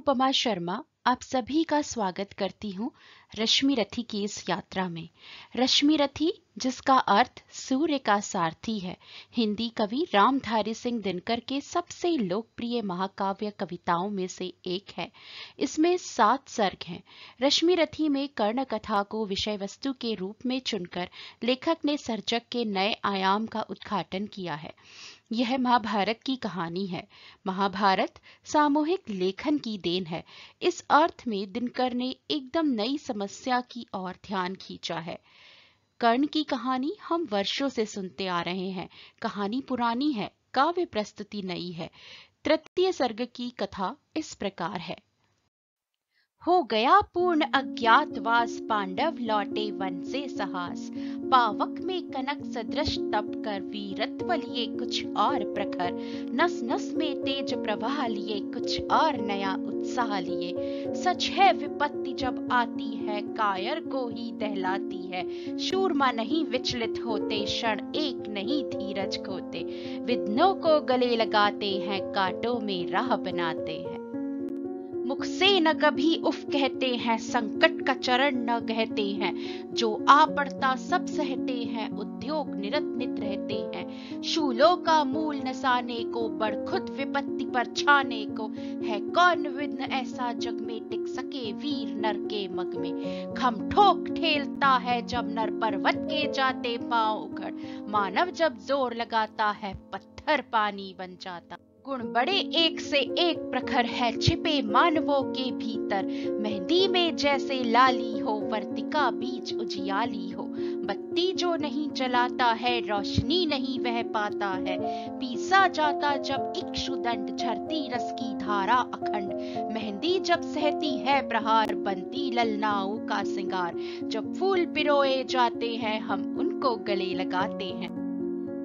अनुपमा शर्मा आप सभी का स्वागत करती हूँ रश्मि रथी की इस यात्रा में। रश्मि रथी, जिसका अर्थ सूर्य का सारथी है, हिंदी कवि रामधारी सिंह दिनकर के सबसे लोकप्रिय महाकाव्य कविताओं में से एक है। इसमें 7 सर्ग हैं। रश्मि रथी में कर्ण कथा को विषय वस्तु के रूप में चुनकर लेखक ने सर्जक के नए आयाम का उद्घाटन किया है। यह महाभारत की कहानी है। महाभारत सामूहिक लेखन की देन है। इस अर्थ में दिनकर ने एकदम नई समस्या की ओर ध्यान खींचा है। कर्ण की कहानी हम वर्षों से सुनते आ रहे हैं। कहानी पुरानी है, काव्य प्रस्तुति नई है। तृतीय सर्ग की कथा इस प्रकार है। हो गया पूर्ण अज्ञातवास, पांडव लौटे वन से साहस। पावक में कनक सदृश तप कर, वीरत्व लिए कुछ और प्रखर। नस नस में तेज प्रवाह लिए, कुछ और नया उत्साह लिए। सच है विपत्ति जब आती है, कायर को ही दहलाती है। शूरमा नहीं विचलित होते, क्षण एक नहीं धीरज खोते। विघ्नों को गले लगाते हैं, कांटों में राह बनाते हैं। मुख से न कभी उफ कहते हैं, संकट का चरण न गहते हैं। जो आ पड़ता सब सहते हैं, उद्योग निरत रहते हैं। शूलों का मूल नसाने को, बढ़ खुद विपत्ति पर छाने को। है कौन विघ्न ऐसा जग में, टिक सके वीर नर के मग में। खम ठोक ठेलता है जब नर, पर्वत के जाते पांव उखड़। मानव जब जोर लगाता है, पत्थर पानी बन जाता। गुण बड़े एक से एक प्रखर है, छिपे मानवों के भीतर। मेहंदी में जैसे लाली हो, वर्तिका बीच उजियाली हो। बत्ती जो नहीं जलाता है, रोशनी नहीं वह पाता है। पीसा जाता जब इक्षुदंड, झरती रस की धारा अखंड। मेहंदी जब सहती है प्रहार, बनती ललनाओं का सिंगार। जब फूल पिरोए जाते हैं, हम उनको गले लगाते हैं।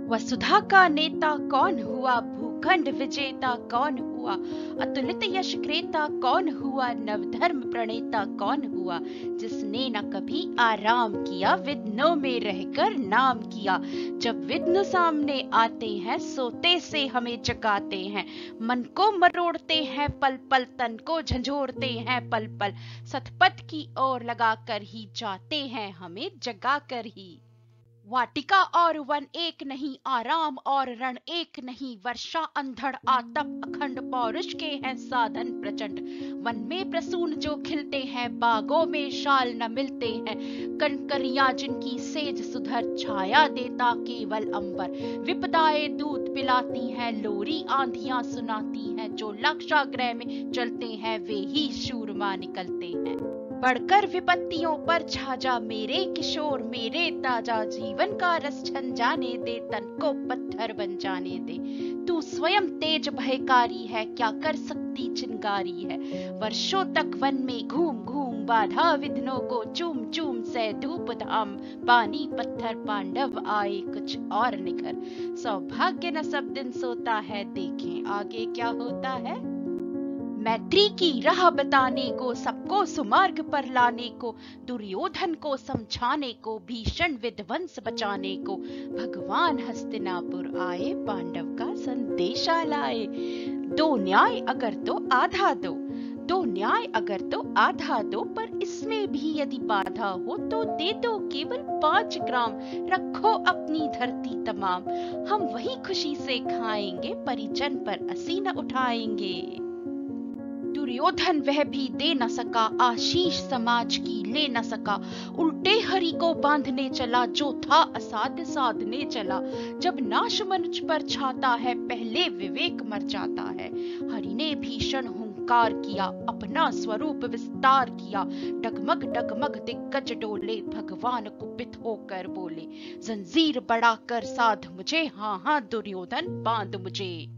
वसुधा का नेता कौन हुआ, भूखंड विजेता कौन हुआ। अतुलित यश क्रेता कौन हुआ, नवधर्म प्रणेता कौन हुआ। जिसने न कभी आराम किया, विघ्नों में रहकर नाम किया। जब विघ्न सामने आते हैं, सोते से हमें जगाते हैं। मन को मरोड़ते हैं पल पल, तन को झंझोरते हैं पल पल। सतपथ की ओर लगाकर ही जाते हैं, हमें जगाकर ही। वाटिका और वन एक नहीं, आराम और रण एक नहीं। वर्षा अंधड़ आतप अखंड, पौरुष के हैं साधन प्रचंड। वन में प्रसून जो खिलते हैं, बागों में शाल न मिलते हैं। कनकरियां जिनकी सेज सुधर, छाया देता केवल अंबर। विपदाएं दूध पिलाती हैं, लोरी आंधियां सुनाती हैं। जो लक्षाग्रह में चलते हैं, वे ही शूरमा निकलते हैं। बढ़कर विपत्तियों पर छा जा, मेरे किशोर मेरे ताजा। जीवन का रस छन जाने दे, तन को पत्थर बन जाने दे। तू स्वयं तेज भयकारी है, क्या कर सकती चिंगारी है। वर्षों तक वन में घूम घूम, बाधा विघ्नों को चूम चूम से। धूप धाम पानी पत्थर, पांडव आए कुछ और निखर। सौभाग्य न सब दिन सोता है, देखें आगे क्या होता है। मैत्री की राह बताने को, सबको सुमार्ग पर लाने को। दुर्योधन को समझाने को, भीषण विध्वंस बचाने को। भगवान हस्तिनापुर आए, पांडव का संदेशा लाए। दो न्याय अगर तो आधा दो, दो न्याय अगर तो आधा दो। पर इसमें भी यदि बाधा हो, तो दे दो केवल 5 ग्राम। रखो अपनी धरती तमाम, हम वही खुशी से खाएंगे। परिजन पर असी न उठाएंगे। दुर्योधन वह भी दे न सका, आशीष समाज की ले न सका। उल्टे हरि को बांधने चला, जो था असाध्य साधने चला। जब नाश मनुष्य पर छाता है, पहले विवेक मर जाता है। हरि ने भीषण हुंकार किया, अपना स्वरूप विस्तार किया। डगमग डगमग दिग्गज डोले, भगवान कुपित होकर बोले। जंजीर बढ़ाकर साध मुझे, हाँ हाँ दुर्योधन बांध मुझे।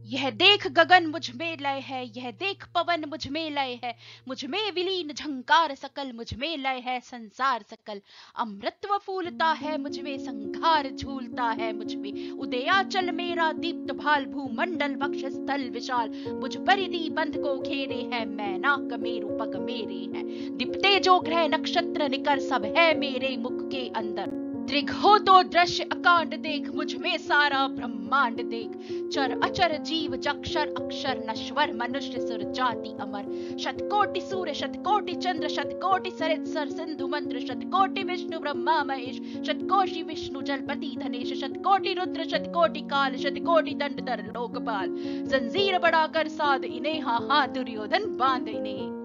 यह देख गगन मुझ में लय है, यह देख पवन मुझ में लय है। मुझ में विलीन झंकार सकल, मुझ में लय है संसार सकल। अमृतत्व फूलता है मुझ में, संघार झूलता है मुझ में। उदयाचल मेरा दीप्त भाल, भूमंडल वक्ष स्थल विशाल। मुझ परिधि बंध को घेरे है, मैनाक मेरु पग मेरे हैं। दीप्ते जो ग्रह नक्षत्र निकर, सब है मेरे मुख के अंदर। दृग हो तो दृश्य अकांड देख, मुझ में सारा ब्रह्मांड देख। चर अचर जीव जक्षर अक्षर नश्वर, मनुष्य सुर जाति अमर। शतकोटि सूर्य शतकोटि चंद्र, शतकोटि सरित सर सिंधु मंत्र। शतकोटि विष्णु ब्रह्मा महेश, शतकोटि विष्णु जलपति धनेश। शतकोटि रुद्र शतकोटि काल, शतकोटि दंडधर लोकपाल। जंजीर बढ़ाकर साध इन्हें, हा हा दुर्योधन बांध इन्हें।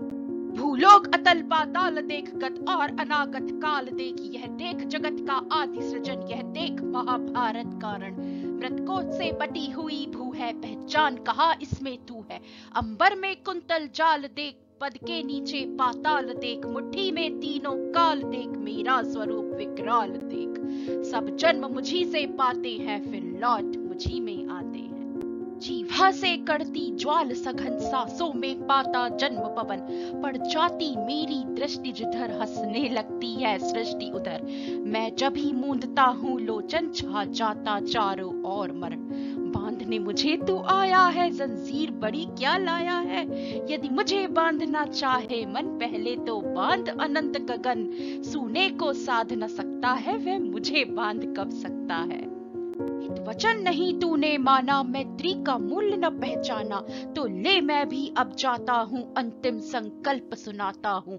भूलोक अतल पाताल देख, गत और अनागत काल देख। यह देख जगत का आदि सृजन, यह देख महाभारत कारण। मृतकों से बटी हुई भू है, पहचान कहा इसमें तू है। अंबर में कुंतल जाल देख, पद के नीचे पाताल देख। मुट्ठी में तीनों काल देख, मेरा स्वरूप विकराल देख। सब जन्म मुझी से पाते हैं, फिर लौट मुझी में आते हैं। जीवा से करती ज्वाल सघन, सांसों में पाता जन्म पवन। पड़ जाती मेरी दृष्टि जिधर, हंसने लगती है सृष्टि उधर। मैं जब ही मूंदता हूँ लोचन, छा जाता चारों ओर मरण। बांधने मुझे तू आया है, जंजीर बड़ी क्या लाया है। यदि मुझे बांधना चाहे मन, पहले तो बांध अनंत गगन। सूने को साध न सकता है, वह मुझे बांध कब सकता है। वचन नहीं तूने माना, मैत्री का मूल्य न पहचाना। तो ले मैं भी अब जाता हूँ, अंतिम संकल्प सुनाता हूँ।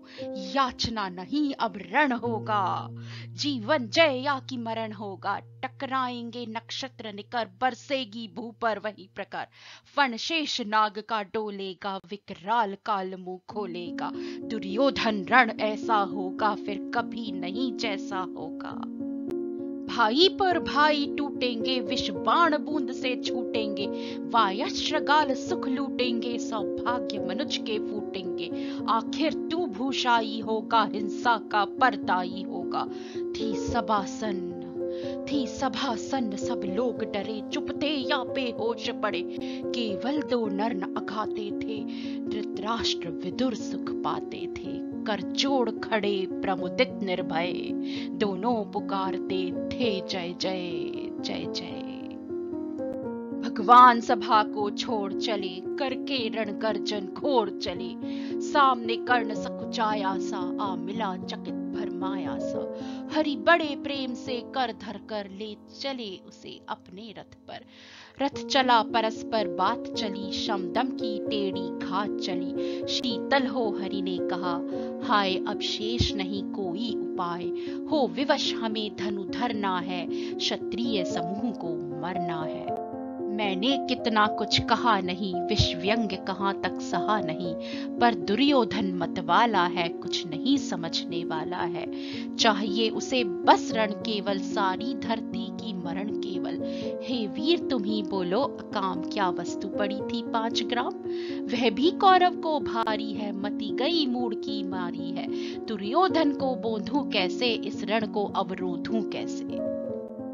याचना नहीं अब रण होगा, जीवन जय या कि मरण होगा। टकराएंगे नक्षत्र निकर, बरसेगी भू पर वही प्रकार। फण शेष नाग का डोलेगा, विकराल काल मुंह खोलेगा। दुर्योधन रण ऐसा होगा, फिर कभी नहीं जैसा होगा। भाई पर भाई टूटेंगे, विष बाण बूंद से छूटेंगे। वायश्रगाल सुख लूटेंगे, सौभाग्य मनुज के फूटेंगे। आखिर तू भूषाई होगा, हिंसा का परदाई होगा। थी सभासन सब लोग डरे, चुपते या बेहोश पड़े। केवल दो नर न अघाते थे, धृतराष्ट्र विदुर सुख पाते थे। कर जोड़ खड़े प्रमुदित निर्भय, दोनों पुकारते थे जय जय जय जय। भगवान सभा को छोड़ चले, करके रण गर्जन घोर चले। सामने कर्ण सकुचाया सा, आ मिला चकित भरमाया सा। हरि बड़े प्रेम से कर धर कर ले चले उसे अपने रथ पर। रथ चला परस्पर बात चली, शमदम की टेढ़ी घात चली। शीतल हो हरि ने कहा, हाय अब शेष नहीं कोई उपाय। हो विवश हमें धनु धरना है, क्षत्रिय समूह को मरना है। मैंने कितना कुछ कहा नहीं, विष व्यंग्य कहाँ तक सहा नहीं। पर दुर्योधन मतवाला है, कुछ नहीं समझने वाला है। चाहिए उसे बस रण केवल, सारी धरती की मरण केवल। हे वीर तुम ही बोलो, अकाम क्या वस्तु पड़ी थी 5 ग्राम। वह भी कौरव को भारी है, मती गई मूड की मारी है। दुर्योधन को बोंधूं कैसे, इस रण को अवरोधूं कैसे।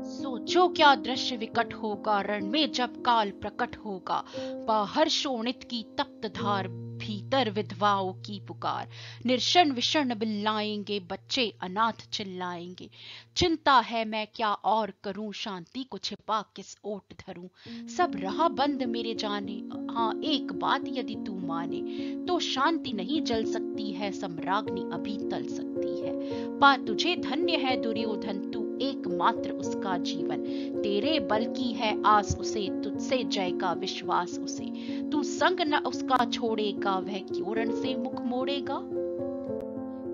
सोचो क्या दृश्य विकट होगा, रण में जब काल प्रकट होगा। बाहर शोणित की तप्त धार, भीतर विधवाओं की पुकार। निर्शन विषण बिल्लाएंगे, बच्चे अनाथ चिल्लाएंगे। चिंता है मैं क्या और करूं, शांति को छिपा किस ओट धरूं। सब राह बंद मेरे जाने, हाँ एक बात यदि तू माने। तो शांति नहीं जल सकती है, सम्राग्नि अभी टल सकती है। पा तुझे धन्य है दुर्योधन, तू एकमात्र उसका जीवन। तेरे बल की है आस उसे, तुझसे जय का विश्वास उसे। तू संग न उसका छोड़ेगा, वह क्यों रण से मुख मोड़ेगा।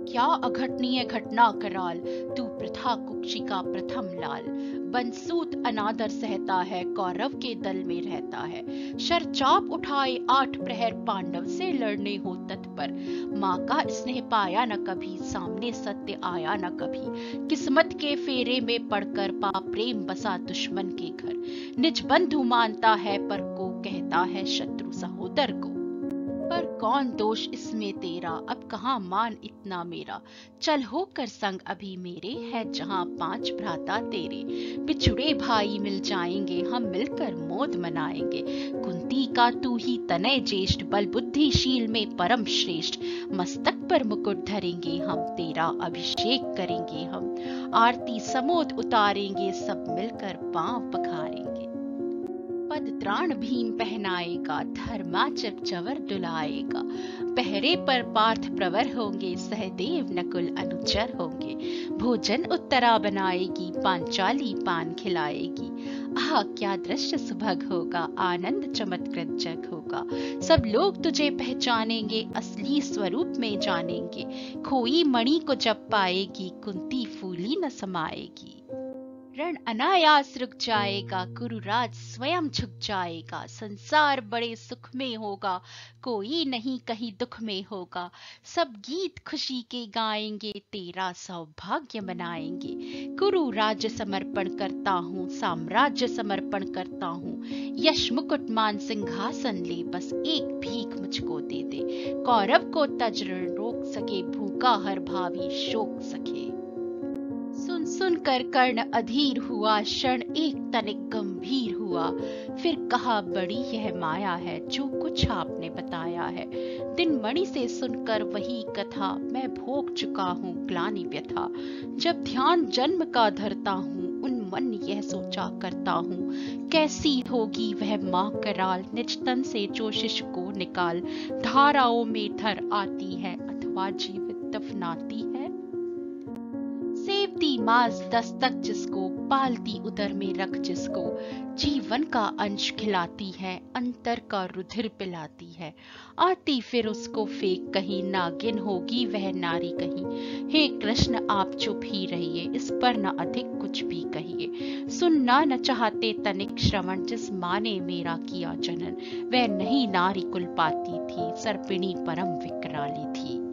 क्या अघटनीय घटना कराल, तू प्रथा कुक्षी का प्रथम लाल। बनसूत अनादर सहता है, कौरव के दल में रहता है। शरचाप उठाए 8 प्रहर, पांडव से लड़ने हो तत्पर। माँ का स्नेह पाया न कभी, सामने सत्य आया न कभी। किस्मत के फेरे में पड़कर, पा प्रेम बसा दुश्मन के घर। निज बंधु मानता है पर को, कहता है शत्रु सहोदर को। पर कौन दोष इसमें तेरा, अब कहाँ मान इतना मेरा। चल होकर संग अभी मेरे, है जहाँ 5 भ्राता तेरे। बिछुड़े भाई मिल जाएंगे, हम मिलकर मोद मनाएंगे। कुंती का तू ही तनय ज्येष्ठ, बल बुद्धिशील में परम श्रेष्ठ। मस्तक पर मुकुट धरेंगे हम, तेरा अभिषेक करेंगे हम। आरती समोद उतारेंगे, सब मिलकर पांव पखारेंगे। पद त्राण भीम पहनाएगा, धर्माचक चवर डुलाएगा। पहरे पर पार्थ प्रवर होंगे, सहदेव नकुल अनुचर होंगे। भोजन उत्तरा बनाएगी, पांचाली पान खिलाएगी। आह क्या दृश्य सुभग होगा, आनंद चमत्कृत जग होगा। सब लोग तुझे पहचानेंगे, असली स्वरूप में जानेंगे। खोई मणि को जब पाएगी, कुंती फूली न समाएगी। रण अनायास रुक जाएगा, कुरुराज स्वयं झुक जाएगा। संसार बड़े सुख में होगा, कोई नहीं कहीं दुख में होगा। सब गीत खुशी के गाएंगे, तेरा सौभाग्य मनाएंगे। कुरु राज्य समर्पण करता हूँ, साम्राज्य समर्पण करता हूँ। यश मुकुट मान सिंहासन ले, बस एक भीख मुझको दे दे। कौरव को तज ऋण रोक सके, भूखा हर भावी शोक सके। सुन सुन कर कर्ण अधीर हुआ, क्षण एक तनिक गंभीर हुआ। फिर कहा बड़ी यह माया है, जो कुछ आपने बताया है। दिन मणि से सुनकर वही कथा, मैं भोग चुका हूँ ग्लानि व्यथा। जब ध्यान जन्म का धरता हूँ, उन मन यह सोचा करता हूँ। कैसी होगी वह माँ कराल, निज तन से जो शिशु को निकाल। धाराओं में धर आती है, अथवा जीवित दफनाती है। सेवती मांस दस्तक जिसको, पालती उदर में रख जिसको। जीवन का अंश खिलाती है, अंतर का रुधिर पिलाती है। आती फिर उसको फेंक कहीं, नागिन होगी वह नारी कहीं। हे कृष्ण आप चुप ही रहिए, इस पर न अधिक कुछ भी कहिए। सुनना न चाहते तनिक श्रवण, जिस माँ ने मेरा किया जनन। वह नहीं नारी कुल पाती थी, सर्पिणी परम विकराली थी।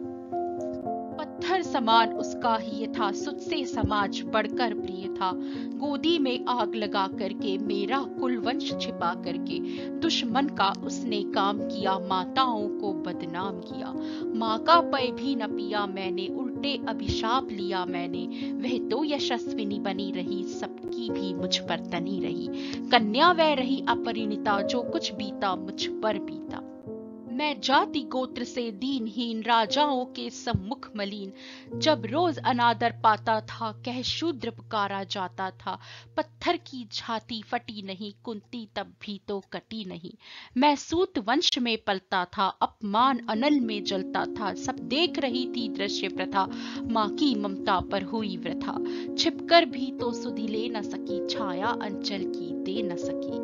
पत्थर समान उसका ही था, सुत से समाज बढ़कर प्रिय था। गोदी में आग लगा करके, मेरा कुल वंश छिपा करके। दुश्मन का उसने काम किया, माताओं को बदनाम किया। माँ का पेय भी न पिया मैंने, उल्टे अभिशाप लिया मैंने। वह तो यशस्विनी बनी रही, सबकी भी मुझ पर तनी रही। कन्या वह रही अपरिणिता, जो कुछ बीता मुझ पर बीता। मैं जाति गोत्र से दीनहीन, राजाओं के सम्मुख मलीन। जब रोज अनादर पाता था, कह शूद्र पुकारा जाता था। पत्थर की छाती फटी नहीं, कुंती तब भी तो कटी नहीं। मैं सूत वंश में पलता था, अपमान अनल में जलता था। सब देख रही थी दृश्य प्रथा, माँ की ममता पर हुई वृथा। छिपकर भी तो सुधि ले न सकी, छाया अंचल की दे न सकी।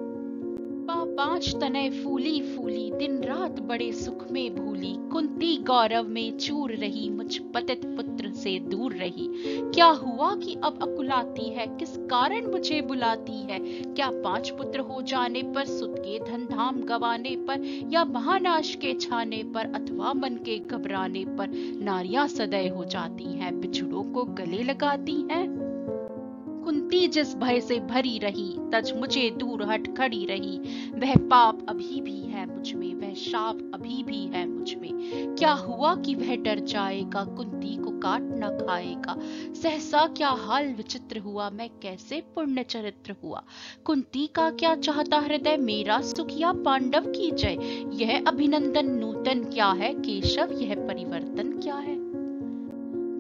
पांच तनय फूली फूली, दिन रात बड़े सुख में भूली। कुंती गौरव में चूर रही, मुझ पतित पुत्र से दूर रही। क्या हुआ कि अब अकुलाती है, किस कारण मुझे बुलाती है। क्या 5 पुत्र हो जाने पर, सुत के धन धाम गवाने पर, या महानाश के छाने पर, अथवा मन के घबराने पर। नारियां सदैव हो जाती हैं, बिछड़ों को गले लगाती हैं। कुंती जिस भय से भरी रही, तज मुझे दूर हट खड़ी रही। वह पाप अभी भी है मुझ में, वह शाप अभी भी है मुझ में। क्या हुआ कि वह डर जाएगा, कुंती को काट न खाएगा। सहसा क्या हाल विचित्र हुआ, मैं कैसे पुण्य चरित्र हुआ। कुंती का क्या चाहता हृदय, मेरा सुख या पांडव की जय। यह अभिनंदन नूतन क्या है, केशव यह परिवर्तन क्या है।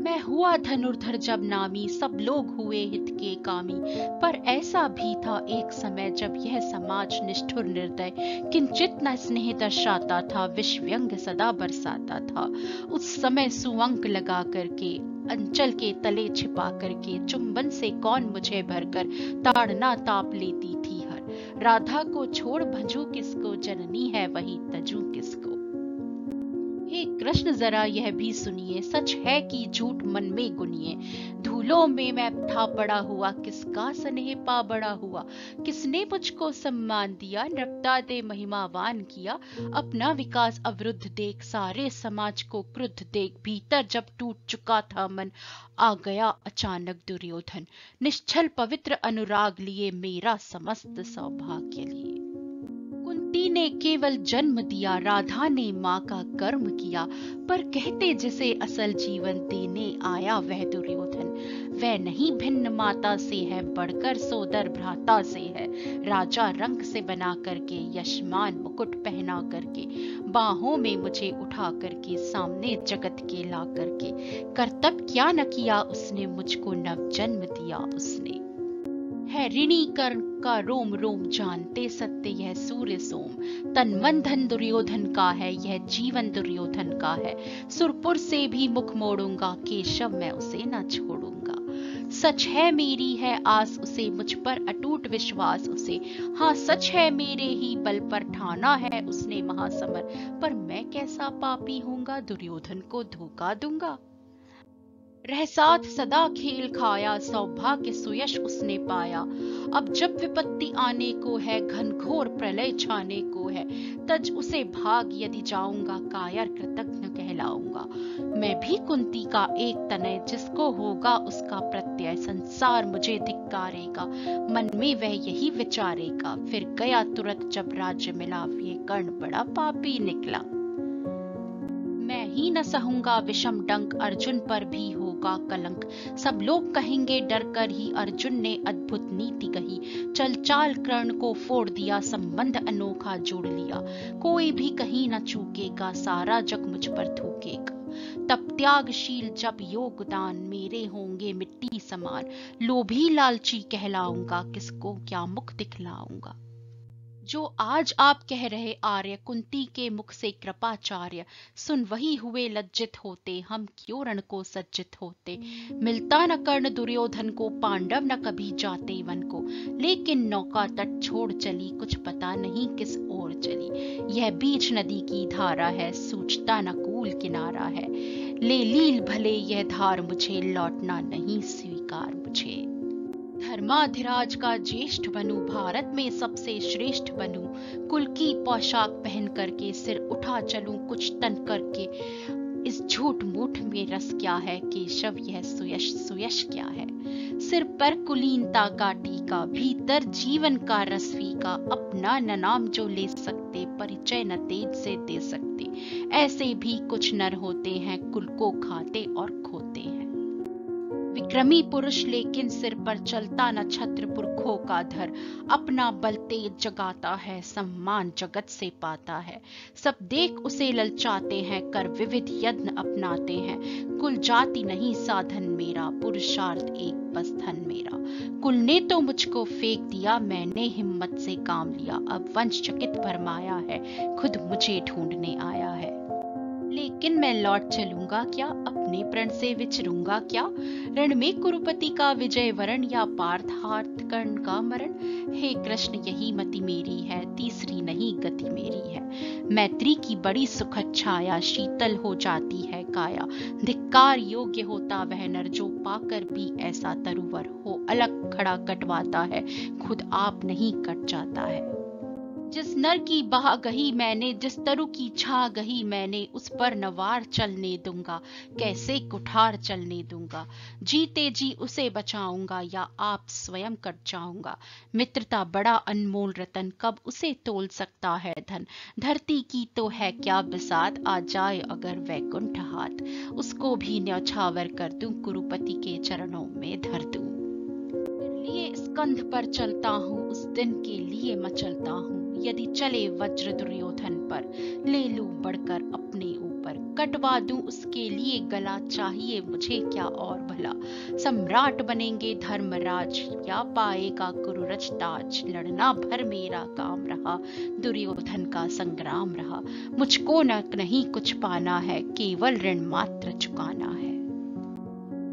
मैं हुआ धनुर्धर जब नामी, सब लोग हुए हित के कामी। पर ऐसा भी था एक समय, जब यह समाज निष्ठुर निर्दय किंचित न स्नेह दर्शाता था, विष व्यंग सदा बरसाता था। उस समय सुअंक लगा करके, अंचल के तले छिपा करके, चुंबन से कौन मुझे भरकर ताड़ना ताप लेती थी हर। राधा को छोड़ भजू किसको, जननी है वही तजू किसको। हे कृष्ण जरा यह भी सुनिए, सच है कि झूठ मन में गुनिए। धूलों में मैं था पड़ा हुआ, किसका स्नेह पा बड़ा हुआ। किसने मुझको सम्मान दिया, नृपता दे महिमावान किया। अपना विकास अवरुद्ध देख, सारे समाज को क्रुद्ध देख। भीतर जब टूट चुका था मन, आ गया अचानक दुर्योधन। निश्चल पवित्र अनुराग लिए, मेरा समस्त सौभाग्य लिए। कुंती ने केवल जन्म दिया, राधा ने माँ का कर्म किया। पर कहते जिसे असल जीवन देने आया वह दुर्योधन। वह नहीं भिन्न माता से है, बढ़कर सोदर भ्राता से है। राजा रंग से बना करके, यशमान मुकुट पहना करके, बाहों में मुझे उठा करके, सामने जगत के ला करके। कर्तव्य क्या न किया उसने, मुझको नव जन्म दिया उसने। है ऋणी कर्ण का रोम रोम जानते सत्य यह सूर्य सोम। तन मन धन दुर्योधन का है, यह जीवन दुर्योधन का है। सुरपुर से भी मुख मोड़ूंगा, केशव मैं उसे न छोड़ूंगा। सच है मेरी है आस उसे, मुझ पर अटूट विश्वास उसे। हाँ सच है मेरे ही बल पर ठाना है उसने महासमर। पर मैं कैसा पापी होऊंगा, दुर्योधन को धोखा दूंगा। रह साथ सदा खेल खाया, सौभाग्य सुयश उसने पाया। अब जब विपत्ति आने को है, घनघोर प्रलय छाने को है, तज उसे भाग यदि जाऊंगा, कायर कृतज्ञ कहलाऊंगा। मैं भी कुंती का एक तनय, जिसको होगा उसका प्रत्यय, संसार मुझे धिक्कारेगा, मन में वह यही विचारेगा। फिर गया तुरंत जब राज्य मिला, ये कर्ण बड़ा पापी निकला। मैं ही न सहूंगा विषम डंक, अर्जुन पर भी होगा कलंक। सब लोग कहेंगे डर कर ही, अर्जुन ने अद्भुत नीति कही। चल चाल कर्ण को फोड़ दिया, संबंध अनोखा जोड़ लिया। कोई भी कहीं न चूकेगा, सारा जग मुझ पर थूकेगा। तब त्यागशील जब योगदान, मेरे होंगे मिट्टी समान। लोभी लालची कहलाऊंगा, किसको क्या मुख दिखलाऊंगा। जो आज आप कह रहे आर्य, कुंती के मुख से कृपाचार्य। सुन वही हुए लज्जित होते, हम क्यों रण को सज्जित होते। मिलता न कर्ण दुर्योधन को, पांडव न कभी जाते वन को। लेकिन नौका तट छोड़ चली, कुछ पता नहीं किस ओर चली। यह बीच नदी की धारा है, सूझता न कूल किनारा है। ले लील भले यह धार मुझे, लौटना नहीं स्वीकार मुझे। धर्माधिराज का ज्येष्ठ बनूं, भारत में सबसे श्रेष्ठ बनूं। कुल की पोशाक पहन करके, सिर उठा चलूं कुछ तन करके। इस झूठ मूठ में रस क्या है, केशव यह सुयश सुयश क्या है। सिर पर कुलीनता का टीका, भीतर जीवन का रस फीका। अपना न नाम जो ले सकते, परिचय न तेज से दे सकते। ऐसे भी कुछ नर होते हैं, कुल को खाते और खोते हैं। विक्रमी पुरुष लेकिन सिर पर चलता न छत्र पुरखों का धर। अपना बल तेज जगाता है, सम्मान जगत से पाता है। सब देख उसे ललचाते हैं, कर विविध यत्न अपनाते हैं। कुल जाति नहीं साधन मेरा, पुरुषार्थ एक बस धन मेरा। कुल ने तो मुझको फेंक दिया, मैंने हिम्मत से काम लिया। अब वंश चकित भरमाया है, खुद मुझे ढूंढने आया है। लेकिन मैं लौट चलूंगा क्या, अपने प्रण से विचरूंगा क्या। रण में कुरुपति का विजय वरण, या पार्थार्थ कर्ण का मरण। हे कृष्ण यही मति मेरी है, तीसरी नहीं गति मेरी है। मैत्री की बड़ी सुखद छाया, शीतल हो जाती है काया। धिक्कार योग्य होता वह नर, जो पाकर भी ऐसा तरुवर हो। अलग खड़ा कटवाता है, खुद आप नहीं कट जाता है। जिस नर की बाह गही मैंने, जिस तरु की छा गही मैंने। उस पर न वार चलने दूंगा, कैसे कुठार चलने दूंगा। जीते जी उसे बचाऊंगा, या आप स्वयं कट जाऊंगा। मित्रता बड़ा अनमोल रतन, कब उसे तोल सकता है धन। धरती की तो है क्या बिसात, आ जाए अगर वैकुंठ हाथ। उसको भी न्यौछावर कर दूं, कुरुपति के चरणों में धर दूं। लिए स्कंध पर चलता हूँ, उस दिन के लिए मचलता हूँ। यदि चले वज्र दुर्योधन पर, ले लूं बढ़कर अपने ऊपर। कटवा दूं उसके लिए गला, चाहिए मुझे क्या और भला। सम्राट बनेंगे धर्मराज, या पाएगा कुरुरज ताज। लड़ना भर मेरा काम रहा, दुर्योधन का संग्राम रहा। मुझको न नहीं कुछ पाना है, केवल ऋण मात्र चुकाना है।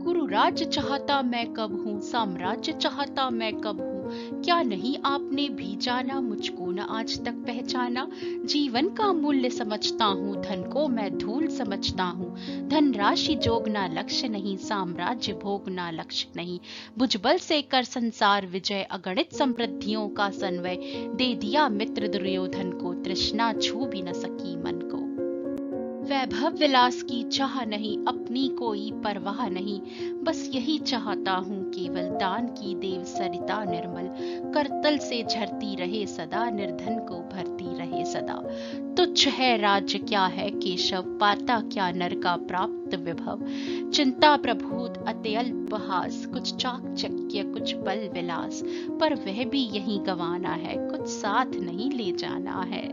गुरु राज्य चाहता मैं कब हूँ, साम्राज्य चाहता मैं कब हूँ। क्या नहीं आपने भी जाना, मुझको न आज तक पहचाना। जीवन का मूल्य समझता हूँ, धन को मैं धूल समझता हूँ। धन राशि जोगना लक्ष्य नहीं, साम्राज्य भोगना लक्ष्य नहीं। भुजबल से कर संसार विजय, अगणित समृद्धियों का संवय। दे दिया मित्र दुर्योधन को, तृष्णा छू भी न सकी मन को। वैभव विलास की चाह नहीं, अपनी कोई परवाह नहीं। बस यही चाहता हूँ केवल, दान की देव सरिता निर्मल। करतल से झरती रहे सदा, निर्धन को भरती रहे सदा। तुच्छ है राज्य क्या है केशव, पाता क्या नर का प्राप्त विभव। चिंता प्रभूत अत्यल्प हास, कुछ चाकचक्य कुछ बल विलास। पर वह भी यही गंवाना है, कुछ साथ नहीं ले जाना है।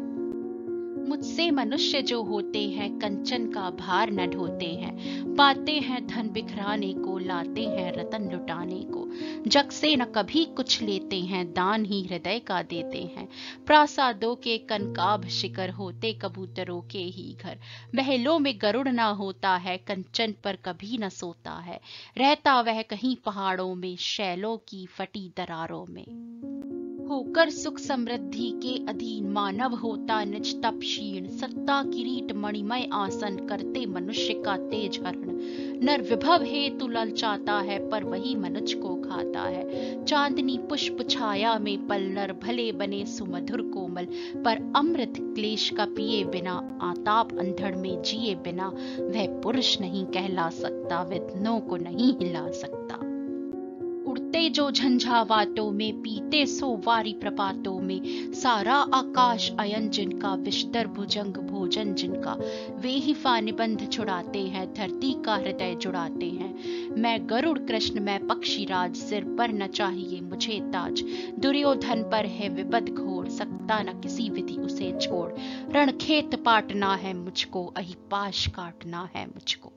मुझसे मनुष्य जो होते हैं कंचन का भार न ढोते हैं, पाते हैं धन बिखराने को, लाते हैं रतन लुटाने को। जग से न कभी कुछ लेते हैं, दान ही हृदय का देते हैं। प्रासादों के कनकाभ शिखर होते कबूतरों के ही घर। महलों में गरुड़ ना होता है, कंचन पर कभी न सोता है। रहता वह कहीं पहाड़ों में, शैलों की फटी दरारों में। होकर सुख समृद्धि के अधीन मानव होता निज तप क्षीण। सत्ता किरीट मणिमय आसन, करते मनुष्य का तेज हरण। नर विभव हेतु ललचाता है, पर वही मनुज को खाता है। चांदनी पुष्प छाया में पल, नर भले बने सुमधुर कोमल। पर अमृत क्लेश का पिए बिना, आताप अंधड़ में जिए बिना, वह पुरुष नहीं कहला सकता, विघ्नों को नहीं हिला सकता। उड़ते जो झंझावातों में, पीते सो वारी प्रपातों में। सारा आकाश अयन जिनका, विषधर भुजंग भोजन जिनका। वे ही फा निबंध छुड़ाते हैं, धरती का हृदय जुड़ाते हैं। मैं गरुड़ कृष्ण मैं पक्षी राज, सिर पर न चाहिए मुझे ताज। दुर्योधन पर है विपद घोर, सकता न किसी विधि उसे छोड़। रणखेत पाटना है मुझको, अहिपाश काटना है मुझको।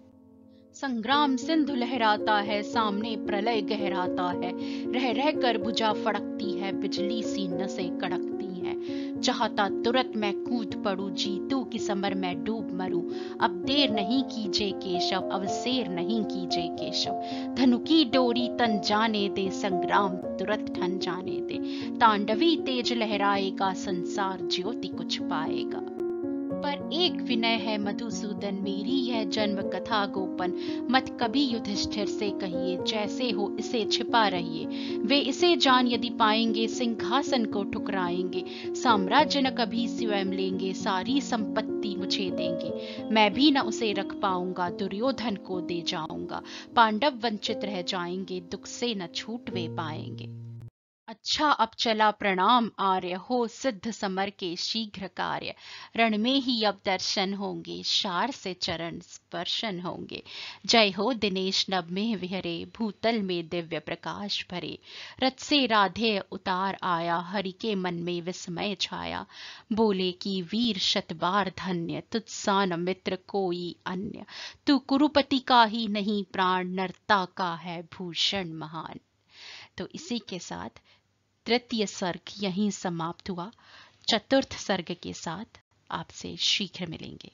संग्राम सिंधु लहराता है, सामने प्रलय गहराता है। रह रह कर भुजा फड़कती है, बिजली सी नसें कड़कती हैं। चाहता तुरंत मैं कूद पड़ूं, जीतू की समर में डूब मरूं। अब देर नहीं कीजे केशव, अवसेर नहीं कीजे केशव। धनु की डोरी तन जाने दे, संग्राम तुरंत ठन जाने दे। तांडवी तेज लहराएगा, संसार ज्योति कुछ पाएगा। पर एक विनय है मधुसूदन, मेरी है जन्म कथा गोपन। मत कभी युधिष्ठिर से कहिए, जैसे हो इसे छिपा रहिए। वे इसे जान यदि पाएंगे, सिंहासन को ठुकराएंगे। साम्राज्य न कभी स्वयं लेंगे, सारी संपत्ति मुझे देंगे। मैं भी न उसे रख पाऊंगा, दुर्योधन को दे जाऊंगा। पांडव वंचित रह जाएंगे, दुख से न छूट वे पाएंगे। अच्छा अब चला प्रणाम आर्य, हो सिद्ध समर के शीघ्र कार्य। रण में ही अब दर्शन होंगे, शार से चरण स्पर्शन होंगे। जय हो दिनेश नभ में विहरे, भूतल में दिव्य प्रकाश भरे। रथ से राधे उतार आया, हरि के मन में विस्मय छाया। बोले कि वीर शतबार धन्य, तुझसा न मित्र कोई अन्य। तू कुरुपति का ही नहीं प्राण, नरता का है भूषण महान। तो इसी के साथ तृतीय सर्ग यहीं समाप्त हुआ। चतुर्थ सर्ग के साथ आपसे शीघ्र मिलेंगे।